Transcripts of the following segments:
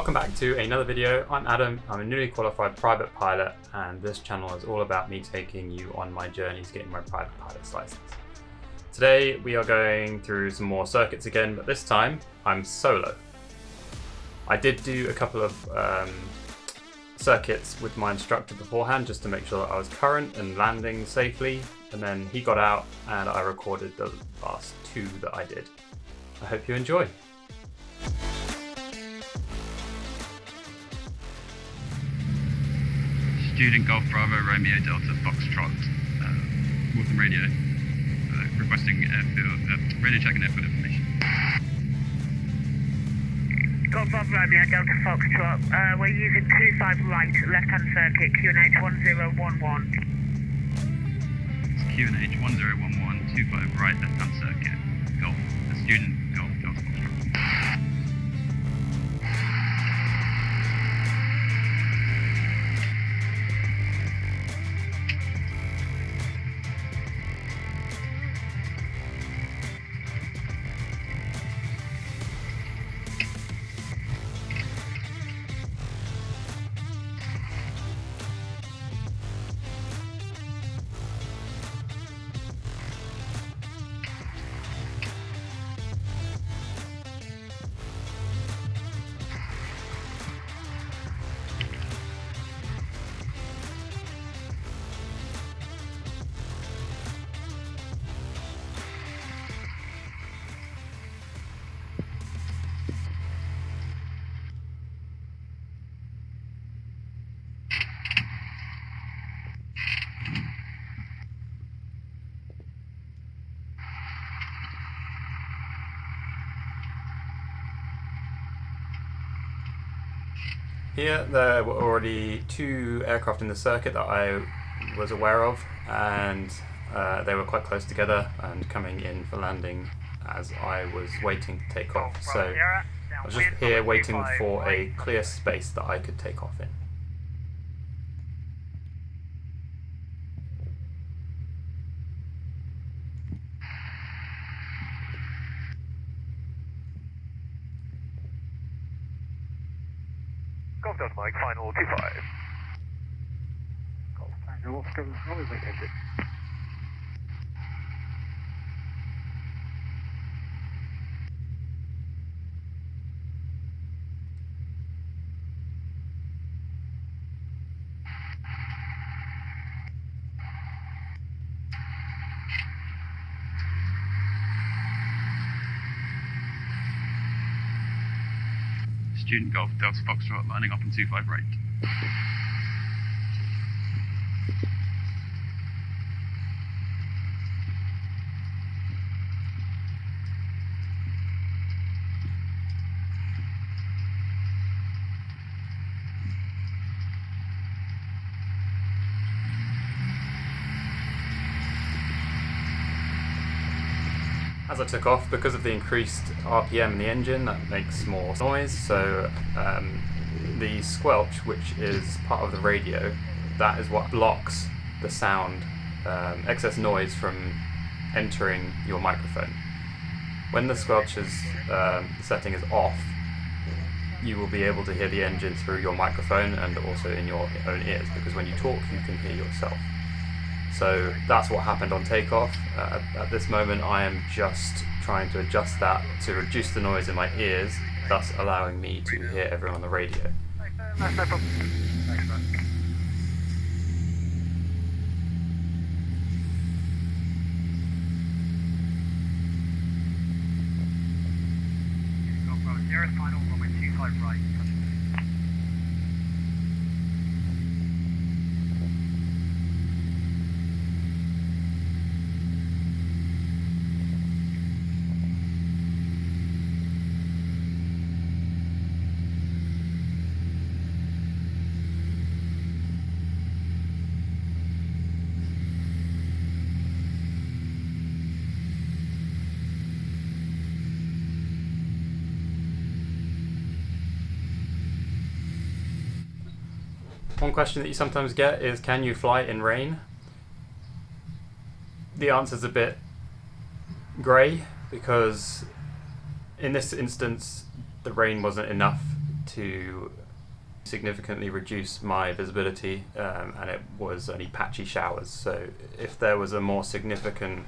Welcome back to another video. I'm Adam, I'm a newly qualified private pilot, and this channel is all about me taking you on my journeys getting my private pilot's license. Today we are going through some more circuits again, but this time I'm solo. I did do a couple of circuits with my instructor beforehand just to make sure that I was current and landing safely, and then he got out and I recorded the last two that I did. I hope you enjoy. Student Golf Bravo Romeo Delta Foxtrot, Northern Radio, requesting airfield, radio check and airfield information. Golf Bravo Romeo Delta Foxtrot, we're using 25 right, left-hand circuit, QNH 1011. It's QNH 1011, 25 right, left-hand circuit, Golf, Student Golf Delta Foxtrot. Here there were already two aircraft in the circuit that I was aware of, and they were quite close together and coming in for landing as I was waiting to take off. So I was just here waiting for a clear space that I could take off in. Golf Delta Mike, final 25. Golf Tango, Oscar, Rolling exit. Student Golf Delta Foxtrot, lining up on 25 right. As I took off, because of the increased RPM in the engine, that makes more noise, so the squelch, which is part of the radio, that is what blocks the sound, excess noise from entering your microphone. When the squelch setting is off, you will be able to hear the engine through your microphone and also in your own ears, because when you talk you can hear yourself. So that's what happened on takeoff. At this moment I am just trying to adjust that to reduce the noise in my ears, thus allowing me to hear everyone on the radio. No problem. Thanks, man. Golf Bravo Sierra, final runway 25 right. One question that you sometimes get is, can you fly in rain? The answer's a bit grey, because in this instance the rain wasn't enough to significantly reduce my visibility, and it was only patchy showers. So if there was a more significant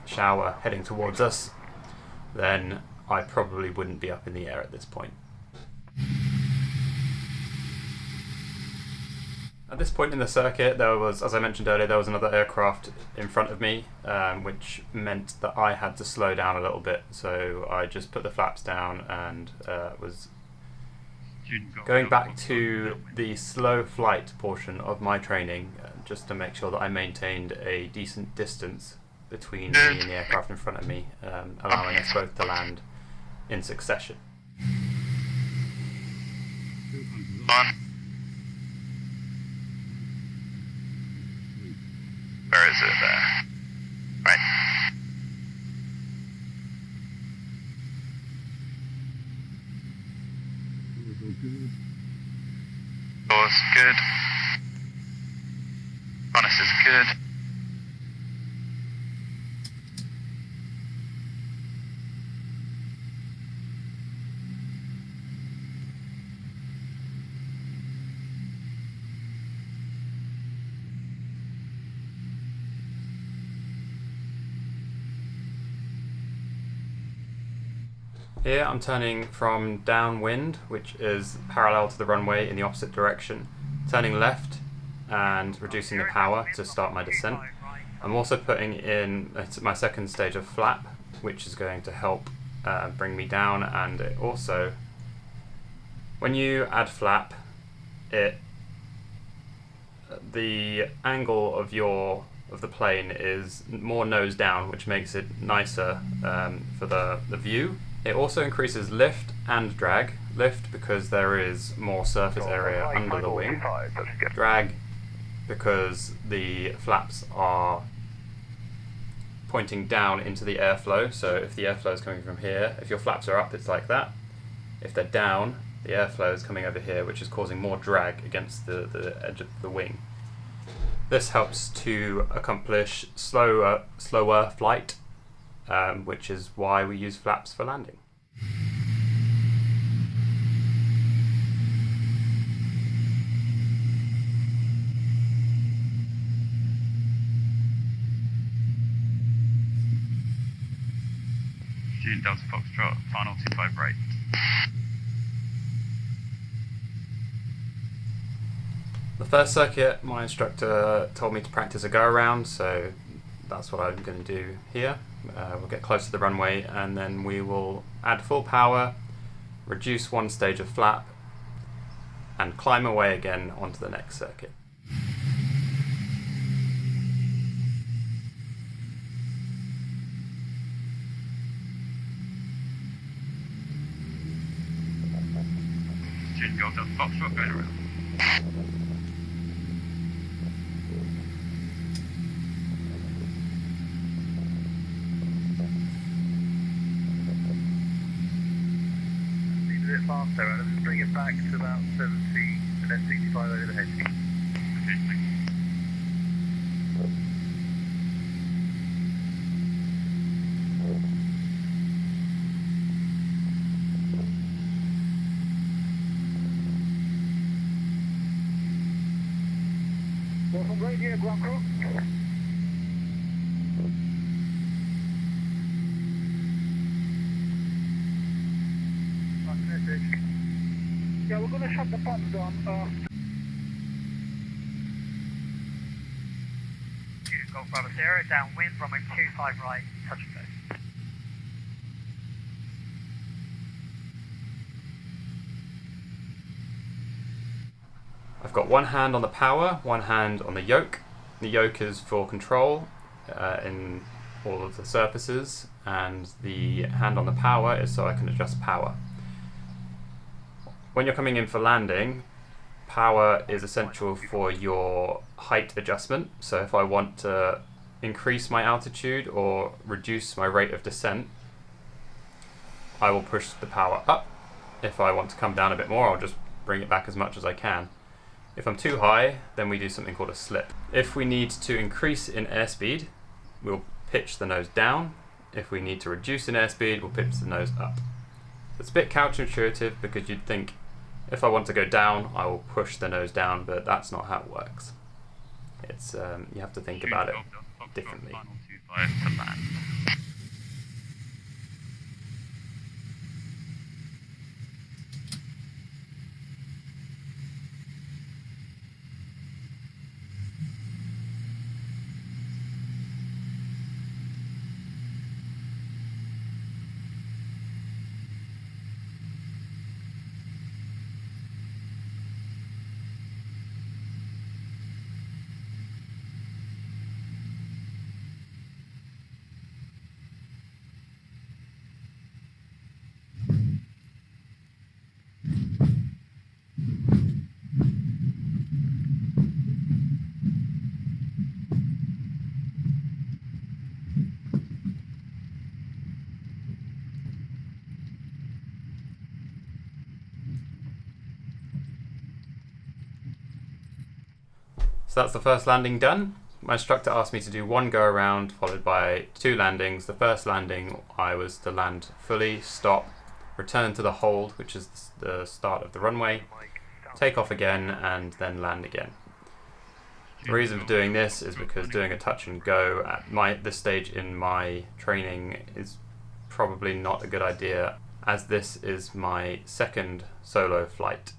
shower heading towards us, then I probably wouldn't be up in the air at this point. At this point in the circuit, there was, as I mentioned earlier, there was another aircraft in front of me, which meant that I had to slow down a little bit. So I just put the flaps down and was going back to the slow flight portion of my training, just to make sure that I maintained a decent distance between me and the aircraft in front of me, allowing us both to land in succession. Where is it there? Right. Doors good. Harness is good. Here I'm turning from downwind, which is parallel to the runway in the opposite direction, turning left and reducing the power to start my descent. I'm also putting in my second stage of flap, which is going to help bring me down, and it also, when you add flap, the angle of the plane is more nose down, which makes it nicer for the view. It also increases lift and drag. Lift because there is more surface area under the wing. Drag because the flaps are pointing down into the airflow. So if the airflow is coming from here, if your flaps are up, it's like that. If they're down, the airflow is coming over here, which is causing more drag against the edge of the wing. This helps to accomplish slower flight, which is why we use flaps for landing. Student Delta Foxtrot, final 25 right. The first circuit, my instructor told me to practice a go-around, so that's what I'm going to do here. We'll get close to the runway and then we will add full power, reduce one stage of flap, and climb away again onto the next circuit. Student Delta Foxtrot going around. A bit faster, and let's bring it back to about 70 and then 65 over the head. Okay, thanks. Welcome, right here, ground crew. Yeah, we're gonna shut the pumps down. Student Golf Bravo Sierra, downwind, runway 25 right, touch and go. I've got one hand on the power, one hand on the yoke. The yoke is for control in all of the surfaces, and the hand on the power is so I can adjust power. When you're coming in for landing, power is essential for your height adjustment. So if I want to increase my altitude or reduce my rate of descent, I will push the power up. If I want to come down a bit more, I'll just bring it back as much as I can. If I'm too high, then we do something called a slip. If we need to increase in airspeed, we'll pitch the nose down. If we need to reduce in airspeed, we'll pitch the nose up. It's a bit counterintuitive because you'd think if I want to go down, I will push the nose down, but that's not how it works. It's you have to think about it differently. Final 25 to land. So that's the first landing done. My instructor asked me to do one go around followed by 2 landings. The first landing I was to land fully, stop, return to the hold, which is the start of the runway, take off again and then land again. The reason for doing this is because doing a touch and go at this stage in my training is probably not a good idea, as this is my second solo flight.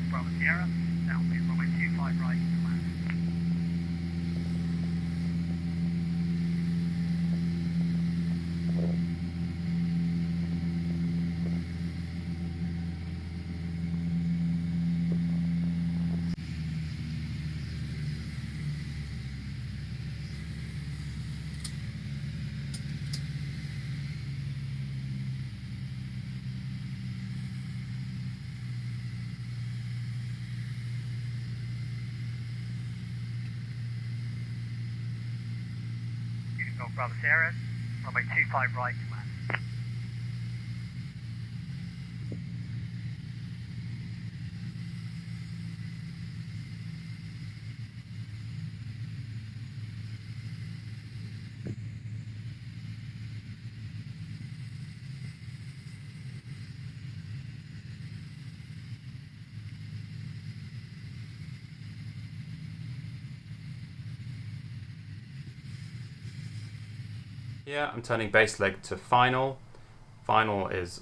Bravo Sierra, downwind runway 25 right to land. Bravo Sierra, runway 25 right to land. Yeah, I'm turning base leg to final. Final is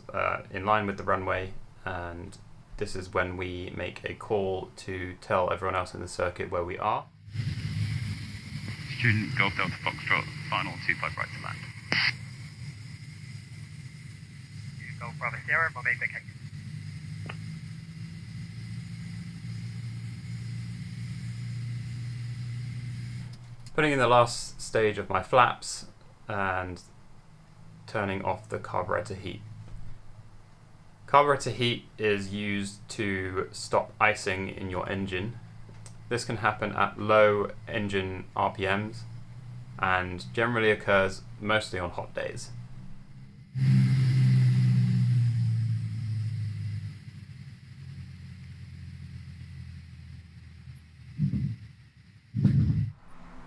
in line with the runway, and this is when we make a call to tell everyone else in the circuit where we are. Student Golf Delta Foxtrot, final 25 right to land. Student Golf Bravo Sierra, runway vacated. Putting in the last stage of my flaps and turning off the carburetor heat. Carburetor heat is used to stop icing in your engine. This can happen at low engine RPMs and generally occurs mostly on hot days.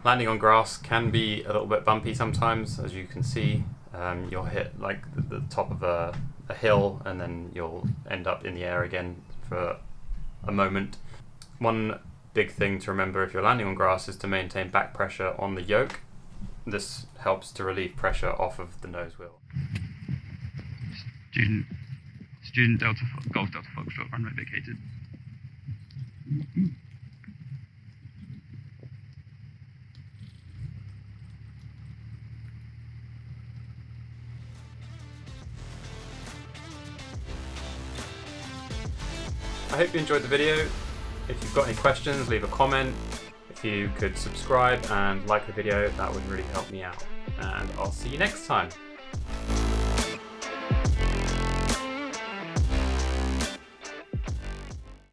Landing on grass can be a little bit bumpy sometimes, as you can see. You'll hit like the top of a hill and then you'll end up in the air again for a moment. One big thing to remember if you're landing on grass is to maintain back pressure on the yoke. This helps to relieve pressure off of the nose wheel. Student Golf Delta Foxtrot, runway vacated. I hope you enjoyed the video. If you've got any questions, leave a comment. If you could subscribe and like the video, that would really help me out. And I'll see you next time.